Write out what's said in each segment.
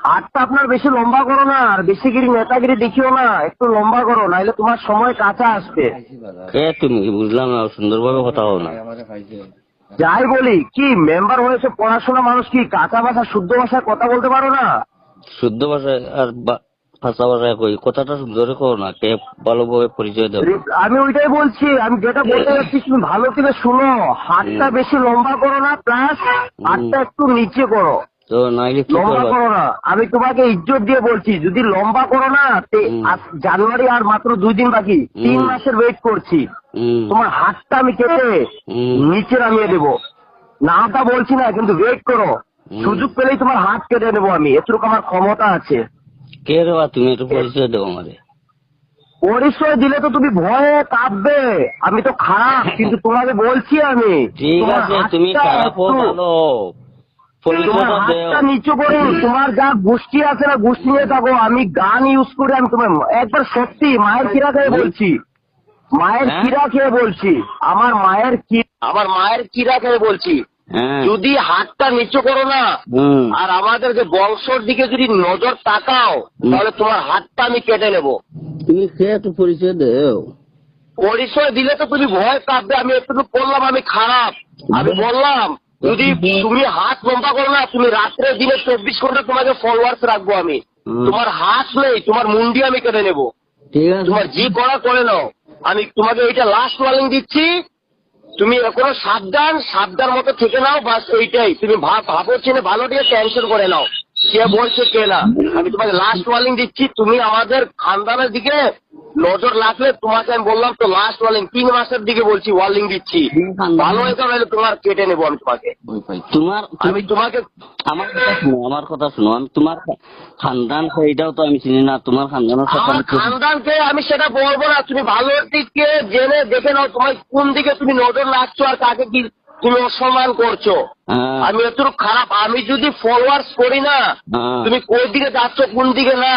হাতটা আপনার বেশি লম্বা করো না, আর বেশিগিরি নেতাগিরি দেখিও না, একটু লম্বা করো, নাইলে তোমার সময় কাছে আসবে। তুমি বুঝলাম না, সুন্দরভাবে কথা হও না। যাই বলি, কি মেম্বার হয়েছে পড়াশোনা মানুষ, কি কাঁচা ভাষা শুদ্ধ ভাষায় কথা বলতে পারো না? শুদ্ধ ভাষায় আর ভাষা ভাষায় কই, কথাটা সুন্দর করো না, কে ভালোভাবে পরিচয় দেবো। আমি ওইটাই বলছি, আমি যেটা বলতে যাচ্ছি তুমি ভালো করে শুনো। হাতটা বেশি লম্বা করো না, প্লাস হাতটা একটু নিচে করো। তো নাইলে কি লম্বা করবা? করো না, আমি তোমাকে ইজ্জত দিয়ে বলছি, যদি লম্বা করো না, জানুয়ারি আর মাত্র 2 দিন বাকি, 3 মাসের ওয়েট করছি। তোমার হাতটা আমি কেটে নিচে নামিয়ে দেবো। নামটা বলছি না, কিন্তু ওয়েট করো, সুযোগ পেলেই তোমার হাত কেটে নেবো আমি, এটুকু আমার ক্ষমতা আছে। কে রে বা, তুমি একটু পরিচয় দেবো আমারে। পরিচয় দিলে তো তুমি ভয়ে কাঁপবে, আমি তো খারাপ, কিন্তু তোমাকে বলছি আমি। ঠিক তোমার আছে, তুমি হাতটা খারাপ ও একটু- ভালো, তোমার পরিচয়টা দেও। হাতটা নিচু করো, তোমার যা গোষ্ঠী আছে না, গোষ্ঠী নিয়ে থাকো, আমি গান ইউজ করি, আমি তোমার একবার সত্যি মায়ের কিরা খেয়ে বলছি, মায়ের হ্যাঁ? কিরা খেয়ে বলছি, আমার মায়ের কিরা খেয়ে বলছি। হ্যাঁ। যদি হাতটা নিচু করো না, আর আমাদের যে বংশর দিকে যদি নজর তাকাও, তাহলে তোমার হাতটা আমি কেটে নেবো। তুমি কে, একটু পরিচয় দেও। পরিচয় দিলে তো তুমি ভয় কাঁপবে, আমি একটু বললাম আমি খারাপ, আমি বললাম যদি তুমি হাত লম্বা করো না, তুমি রাত্রে দিনে 24 ঘন্টা তোমাকে ফলোয়ার্স রাখবো আমি। তোমার হাত নেই, তোমার মুন্ডি আমি কেটে নেবো। ঠিক আছে, তোমার জি করা করে নাও, আমি তোমাকে এইটা লাস্ট ওয়ার্নিং দিচ্ছি। তুমি এখনো সাবধান মতো থেকে নাও, বাস এইটাই। তুমি ভাবো চিনে ভালো দিয়ে টেনশন করে নাও, কে বলছে কে না। আমি তোমাকে লাস্ট ওয়ার্নিং দিচ্ছি, তুমি আমাদের খানদানের দিকে নজর রাখলে, তোমাকে আমি বললাম তো লাস্ট ওয়ার্নিং, 3 মাসের দিকে বলছি, ওয়ার্নিং দিচ্ছি। ভালো হয়ে যাবে, তোমার কেটে নেবো আমি তোমাকে। আমি তোমাকে আমার কথা শুনো, আমি তোমার খানদান সেইটাও তো আমি চিনি না, তোমার খানদানের সাথে আমার খানদানকে আমি সেটা বলবো না, তুমি ভালোর দিকে জেনে দেখে নাও, তোমার কোন দিকে তুমি নজর রাখছো আর কাকে কি তুমি অসম্মান করছো। আমি এত খারাপ, আমি যদি ফলোয়ার্স করি না, তুমি কোন দিকে যাচ্ছ কোন দিকে না,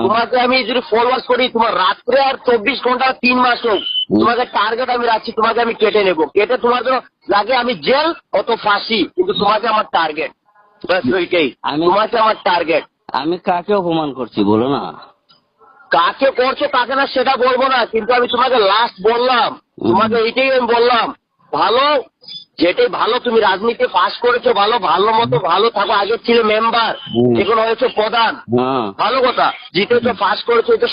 তোমাকে আমি যদি ফলোয়ার্স করি, তোমার রাত্রে আর 24 ঘন্টা 3 মাস হোক, তোমাকে টার্গেট আমি রাখছি, তোমাকে আমি কেটে নেবো। কেটে তোমার জন্য লাগে আমি জেল অত ফাঁসি, কিন্তু তোমাকে আমার টার্গেট, ওইটাই তোমাকে আমার টার্গেট। আমি কাকে অপমান করছি বলো না? কাকে করছো কাকে না সেটা বলবো না, কিন্তু আমি তোমাকে লাস্ট বললাম, তোমাকে এইটাই আমি বললাম, ভালো যেটাই ভালো, তুমি রাজনীতি পাস করেছো, ভালো মতো ভালো থাকো। আগে ছিল মেম্বার, এখন হয়েছে প্রধান, ভালো কথা, জিতেছো পাস করেছো, এটা